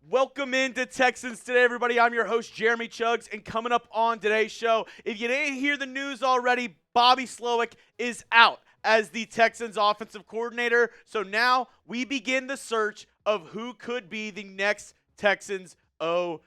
Welcome into Texans Today, everybody. I'm your host, Jeremy Chuggs, and coming up on today's show, if you didn't hear the news already, Bobby Slowik is out as the Texans offensive coordinator. So now we begin the search of who could be the next Texans OC.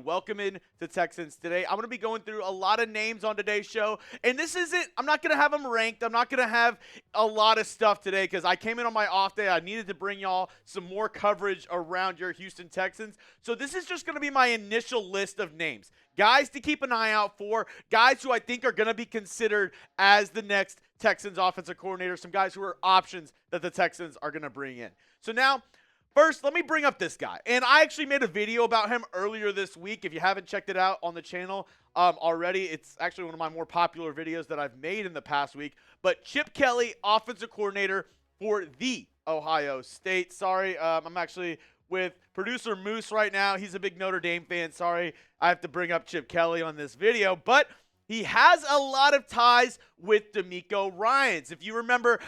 Welcome in to Texans Today. I'm going to be going through a lot of names on today's show, and this isn't, I'm not going to have them ranked. I'm not going to have a lot of stuff today because I came in on my off day. I needed to bring y'all some more coverage around your Houston Texans. So this is just going to be my initial list of names. Guys to keep an eye out for, guys who I think are going to be considered as the next Texans offensive coordinator, some guys who are options that the Texans are going to bring in. So now, first, let me bring up this guy. And I actually made a video about him earlier this week. If you haven't checked it out on the channel already, it's actually one of my more popular videos that I've made in the past week. But Chip Kelly, offensive coordinator for the Ohio State. Sorry, I'm actually with producer Moose right now. He's a big Notre Dame fan. Sorry, I have to bring up Chip Kelly on this video. But he has a lot of ties with DeMeco Ryans. If you remember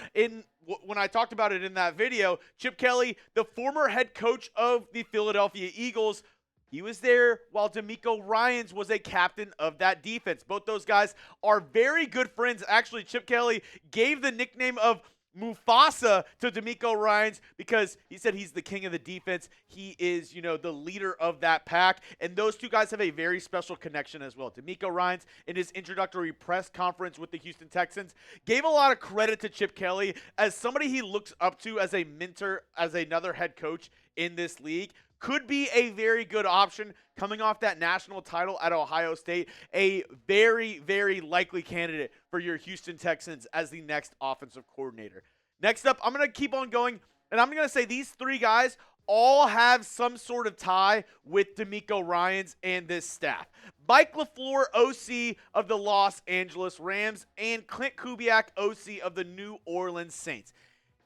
when I talked about it in that video, Chip Kelly, the former head coach of the Philadelphia Eagles, he was there while DeMeco Ryans was a captain of that defense. Both those guys are very good friends. Actually, Chip Kelly gave the nickname of Mufasa to DeMeco Ryans because he said he's the king of the defense. He is, the leader of that pack. And those two guys have a very special connection as well. DeMeco Ryans, in his introductory press conference with the Houston Texans, gave a lot of credit to Chip Kelly as somebody he looks up to as a mentor, as another head coach in this league. Could be a very good option coming off that national title at Ohio State. A very, very likely candidate for your Houston Texans as the next offensive coordinator. Next up, I'm going to keep on going, and I'm going to say these three guys all have some sort of tie with DeMeco Ryans and this staff. Mike LaFleur, OC of the Los Angeles Rams, and Klint Kubiak, OC of the New Orleans Saints.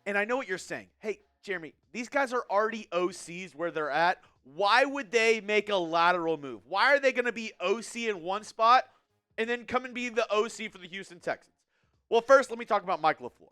And I know what you're saying. Hey, Jeremy, these guys are already OCs where they're at. Why would they make a lateral move? Why are they going to be OC in one spot and then come and be the OC for the Houston Texans? Well, first, let me talk about Mike LaFleur.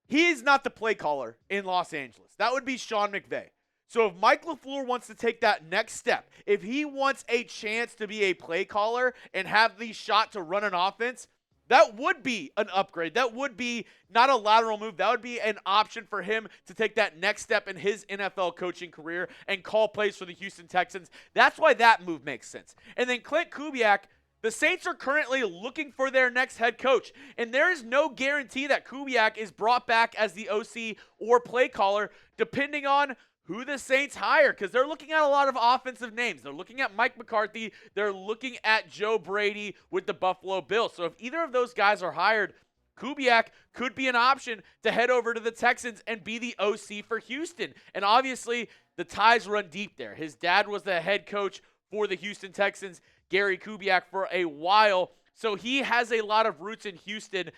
He is not the play caller in Los Angeles. That would be Sean McVay. So if Mike LaFleur wants to take that next step, if he wants a chance to be a play caller and have the shot to run an offense, that would be an upgrade. That would be not a lateral move. That would be an option for him to take that next step in his NFL coaching career and call plays for the Houston Texans. That's why that move makes sense. And then Klint Kubiak, the Saints are currently looking for their next head coach, and there is no guarantee that Kubiak is brought back as the OC or play caller, depending on who the Saints hire, because they're looking at a lot of offensive names. They're looking at Mike McCarthy. They're looking at Joe Brady with the Buffalo Bills. So if either of those guys are hired, Kubiak could be an option to head over to the Texans and be the OC for Houston. And obviously, the ties run deep there. His dad was the head coach for the Houston Texans, Gary Kubiak, for a while. So he has a lot of roots in Houston.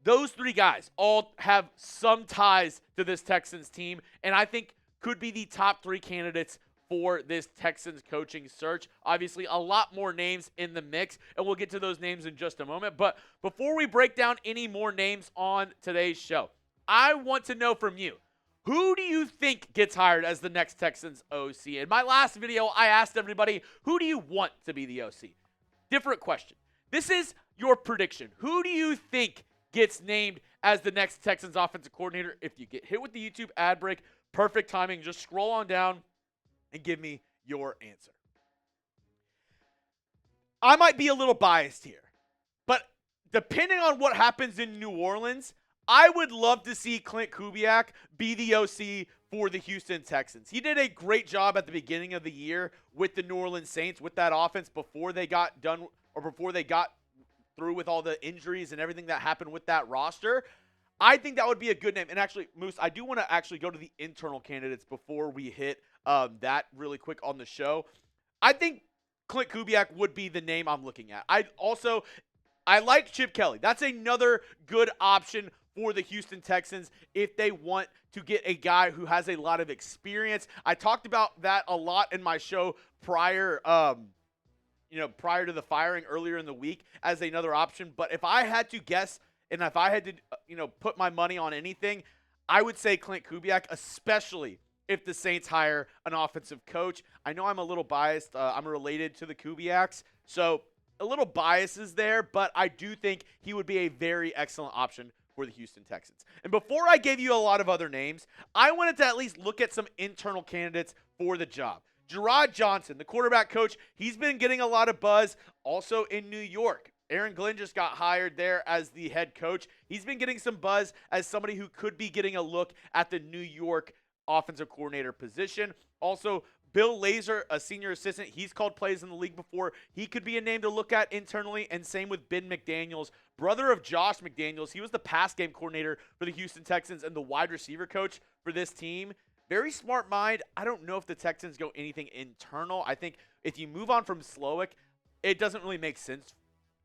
Those three guys all have some ties to this Texans team, and I think could be the top three candidates for this Texans coaching search. Obviously, a lot more names in the mix, and we'll get to those names in just a moment. But before we break down any more names on today's show, I want to know from you, who do you think gets hired as the next Texans OC? In my last video, I asked everybody, who do you want to be the OC? Different question. This is your prediction. Who do you think gets named as the next Texans offensive coordinator? If you get hit with the YouTube ad break, perfect timing. Just scroll on down and give me your answer. I might be a little biased here, but depending on what happens in New Orleans, I would love to see Klint Kubiak be the OC for the Houston Texans. He did a great job at the beginning of the year with the New Orleans Saints with that offense before they got done or before they got through with all the injuries and everything that happened with that roster. I think that would be a good name. And actually, Moose, I do want to actually go to the internal candidates before we hit that really quick on the show. I think Klint Kubiak would be the name I'm looking at. I like Chip Kelly. That's another good option for the Houston Texans if they want to get a guy who has a lot of experience. I talked about that a lot in my show prior to the firing earlier in the week as another option. But if I had to guess And if I had to, put my money on anything, I would say Klint Kubiak, especially if the Saints hire an offensive coach. I know I'm a little biased. I'm related to the Kubiaks, so a little bias is there, but I do think he would be a very excellent option for the Houston Texans. And before I gave you a lot of other names, I wanted to at least look at some internal candidates for the job. Jerrod Johnson, the quarterback coach, he's been getting a lot of buzz also in New York. Aaron Glenn just got hired there as the head coach. He's been getting some buzz as somebody who could be getting a look at the New York offensive coordinator position. Also, Bill Lazor, a senior assistant, he's called plays in the league before. He could be a name to look at internally, and same with Ben McDaniels, brother of Josh McDaniels. He was the pass game coordinator for the Houston Texans and the wide receiver coach for this team. Very smart mind. I don't know if the Texans go anything internal. I think if you move on from Slowik, it doesn't really make sense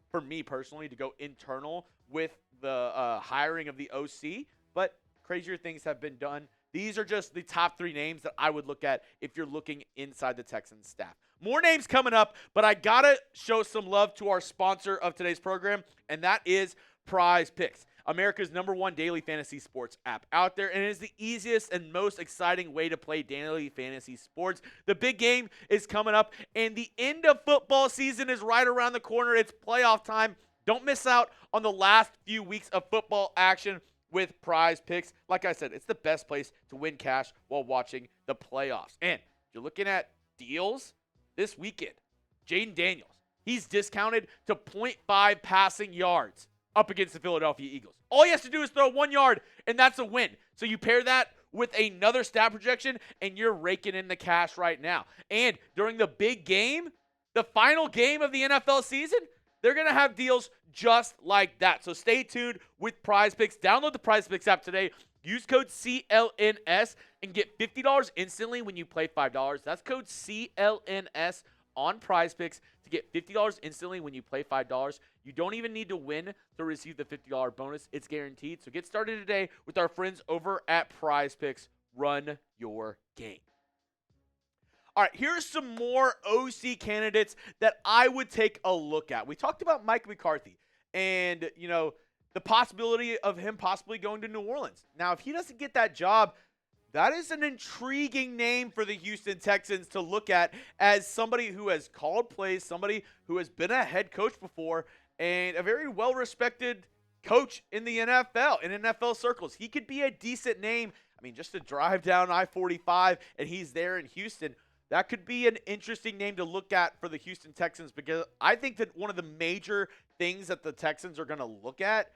for me personally to go internal with the hiring of the OC, but crazier things have been done. These are just the top 3 names that I would look at if you're looking inside the Texans staff. More names coming up, but I got to show some love to our sponsor of today's program, and that is Prize Picks, America's #1 daily fantasy sports app out there, and it is the easiest and most exciting way to play daily fantasy sports. The big game is coming up, and the end of football season is right around the corner. It's playoff time. Don't miss out on the last few weeks of football action with Prize Picks. Like I said, it's the best place to win cash while watching the playoffs. And if you're looking at deals this weekend, Jaden Daniels, he's discounted to 0.5 passing yards up against the Philadelphia Eagles. All he has to do is throw 1 yard, and that's a win. So you pair that with another stat projection, and you're raking in the cash right now. And during the big game, the final game of the NFL season, they're going to have deals just like that. So stay tuned with Prize Picks. Download the Prize Picks app today. Use code CLNS and get $50 instantly when you play $5. That's code CLNS on Prize Picks to get $50 instantly when you play $5. You don't even need to win to receive the $50 bonus. It's guaranteed. So get started today with our friends over at Prize Picks. Run your game. All right, here's some more OC candidates that I would take a look at. We talked about Mike McCarthy and, the possibility of him possibly going to New Orleans. Now, if he doesn't get that job, that is an intriguing name for the Houston Texans to look at as somebody who has called plays, somebody who has been a head coach before, and a very well-respected coach in the NFL, in NFL circles. He could be a decent name. I mean, just to drive down I-45 and he's there in Houston, that could be an interesting name to look at for the Houston Texans, because I think that one of the major things that the Texans are going to look at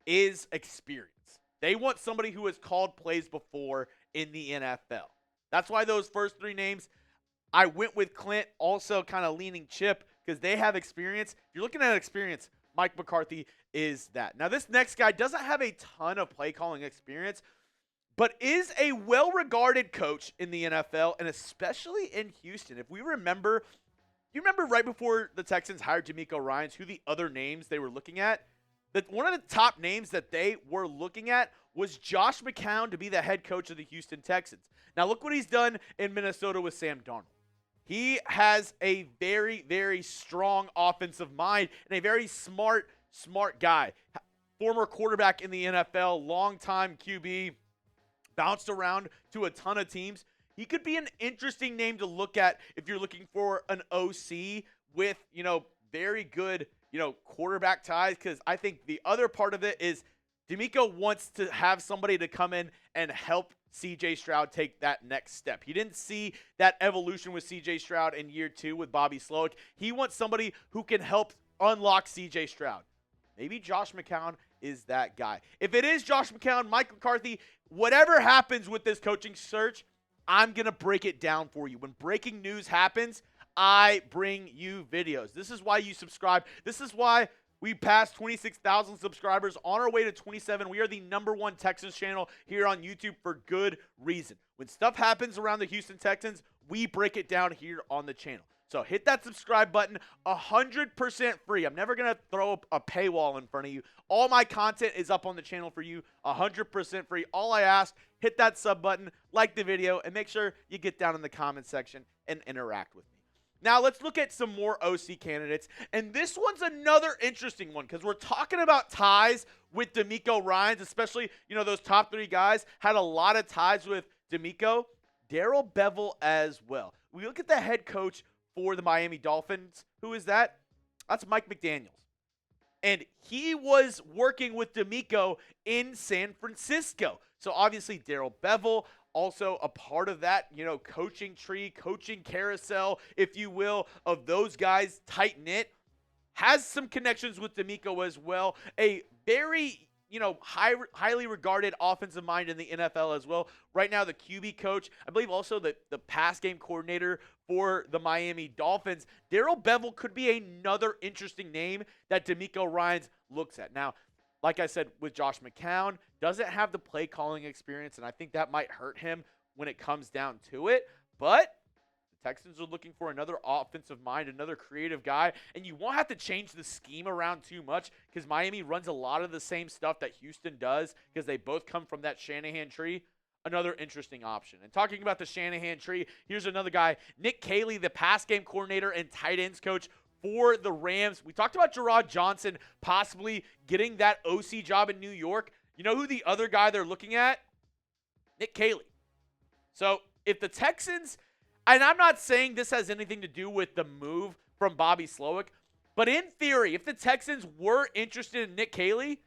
is experience. They want somebody who has called plays before in the NFL. That's why those first 3 names, I went with Klint, also kind of leaning Chip, because they have experience. If you're looking at experience, Mike McCarthy is that. Now, this next guy doesn't have a ton of play calling experience, but is a well-regarded coach in the NFL, and especially in Houston. If we remember, you remember right before the Texans hired DeMeco Ryans, who the other names they were looking at? That one of the top names that they were looking at was Josh McCown to be the head coach of the Houston Texans. Now, look what he's done in Minnesota with Sam Darnold. He has a very, very strong offensive mind and a very smart guy. Former quarterback in the NFL, longtime QB, bounced around to a ton of teams. He could be an interesting name to look at if you're looking for an OC with, very good, quarterback ties, because I think the other part of it is DeMeco wants to have somebody to come in and help C.J. Stroud take that next step. He didn't see that evolution with C.J. Stroud in year 2 with Bobby Slowik. He wants somebody who can help unlock C.J. Stroud. Maybe Josh McCown is that guy. If it is Josh McCown, Mike McCarthy, whatever happens with this coaching search, I'm going to break it down for you. When breaking news happens, I bring you videos. This is why you subscribe. This is why we passed 26,000 subscribers, on our way to 27. We are the #1 Texans channel here on YouTube for good reason. When stuff happens around the Houston Texans, we break it down here on the channel. So hit that subscribe button, 100% free. I'm never going to throw up a paywall in front of you. All my content is up on the channel for you, 100% free. All I ask, hit that sub button, like the video, and make sure you get down in the comment section and interact with me. Now let's look at some more OC candidates. And this one's another interesting one because we're talking about ties with DeMeco Ryans, especially, those top 3 guys had a lot of ties with DeMeco. Darrell Bevell as well. We look at the head coach for the Miami Dolphins. Who is that? That's Mike McDaniels. And he was working with DeMeco in San Francisco. So obviously Darrell Bevell, also a part of that, coaching tree, coaching carousel, if you will, of those guys tight-knit. Has some connections with DeMeco as well. A very, highly regarded offensive mind in the NFL as well. Right now, the QB coach, I believe also the pass game coordinator for the Miami Dolphins. Darrell Bevell could be another interesting name that DeMeco Ryans looks at. Now, like I said, with Josh McCown, doesn't have the play calling experience, and I think that might hurt him when it comes down to it. But the Texans are looking for another offensive mind, another creative guy, and you won't have to change the scheme around too much because Miami runs a lot of the same stuff that Houston does because they both come from that Shanahan tree. Another interesting option. And talking about the Shanahan tree, here's another guy, Nick Caley, the pass game coordinator and tight ends coach for the Rams. We talked about Jerrod Johnson possibly getting that OC job in New York. You know who the other guy they're looking at? Nick Caley. So if the Texans, and I'm not saying this has anything to do with the move from Bobby Slowik, but in theory, if the Texans were interested in Nick Caley,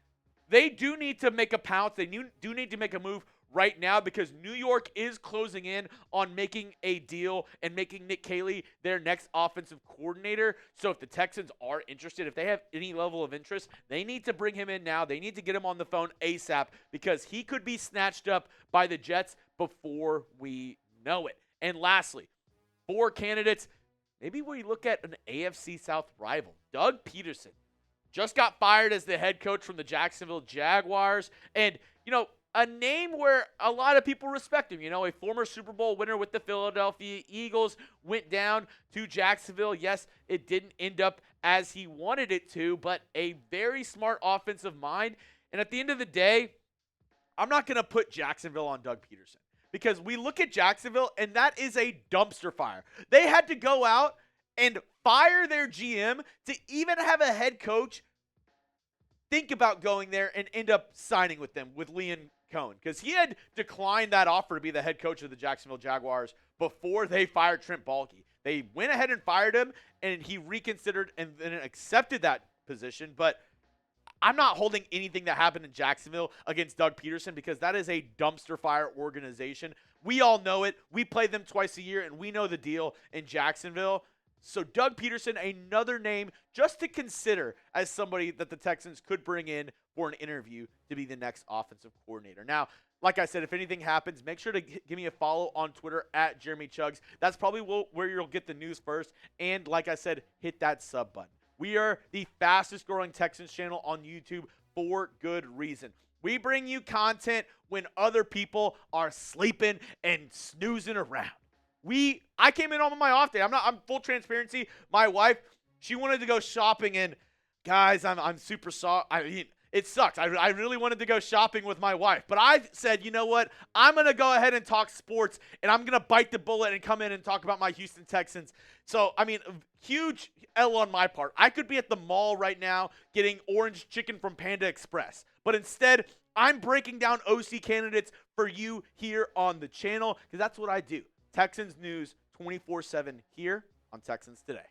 they do need to make a pounce. They do need to make a move right now because New York is closing in on making a deal and making Nick Caley their next offensive coordinator. So if the Texans are interested, if they have any level of interest, they need to bring him in now. They need to get him on the phone ASAP because he could be snatched up by the Jets before we know it. And lastly, 4 candidates, maybe we look at an AFC South rival. Doug Peterson just got fired as the head coach from the Jacksonville Jaguars. And, a name where a lot of people respect him. A former Super Bowl winner with the Philadelphia Eagles went down to Jacksonville. Yes, it didn't end up as he wanted it to, but a very smart offensive mind. And at the end of the day, I'm not going to put Jacksonville on Doug Peterson because we look at Jacksonville and that is a dumpster fire. They had to go out and fire their GM to even have a head coach think about going there and end up signing with them, with Liam Cohen, because he had declined that offer to be the head coach of the Jacksonville Jaguars before they fired Trent Baalke. They went ahead and fired him, and he reconsidered and then accepted that position. But I'm not holding anything that happened in Jacksonville against Doug Peterson because that is a dumpster fire organization. We all know it. We play them twice a year, and we know the deal in Jacksonville. So Doug Peterson, another name just to consider as somebody that the Texans could bring in for an interview to be the next offensive coordinator. Now, like I said, if anything happens, make sure to give me a follow on Twitter at Jeremy Chuggs. That's probably where you'll get the news first. And like I said, hit that sub button. We are the fastest growing Texans channel on YouTube for good reason. We bring you content when other people are sleeping and snoozing around. I came in on my off day. I'm full transparency. My wife, she wanted to go shopping, and guys, I'm super sorry. I mean, it sucks. I really wanted to go shopping with my wife, but I said, you know what? I'm gonna go ahead and talk sports, and I'm gonna bite the bullet and come in and talk about my Houston Texans. So, I mean, huge L on my part. I could be at the mall right now getting orange chicken from Panda Express, but instead, I'm breaking down OC candidates for you here on the channel because that's what I do. Texans news 24/7 here on Texans Today.